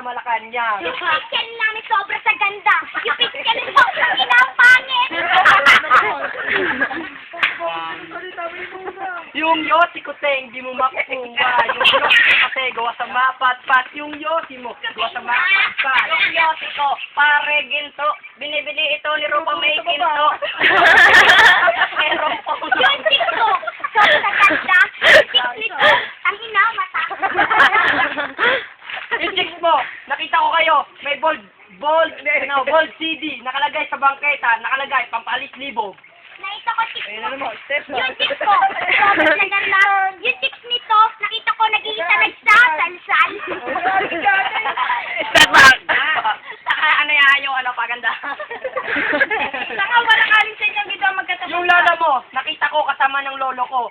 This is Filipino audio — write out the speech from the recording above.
Malacanang. Yung picture namin sobra sa ganda. Yung picture mo, ang inapangit. Yung yosi ko te, hindi mo makukuha. Yung yosi ko kasi gawa sa mapat-pat. Yung yosi mo, gawa sa mapat-pat. Yung yosi ko, pare ginto. Binibili ito ni Rupa May ginto. Meron po. Yung TikTok, sobra sa ganda. Yung TikTok nito, ang hinamata. Yung chicks mo, nakita ko kayo, may bold CD, nakalagay sa bangketa, nakalagay, pampalis libo. Nakita ko TikTok. Ayun mo, step mo. Yung TikTok, sobra sa ganda. Yung TikTok nito, nakita ko nag-iisa nagsasalsal. Step back! Saka ano yan yung ano, paganda. Saka walang alin sa inyo dito magkatabi. Yung lola mo, nakita ko kasama ng lolo ko,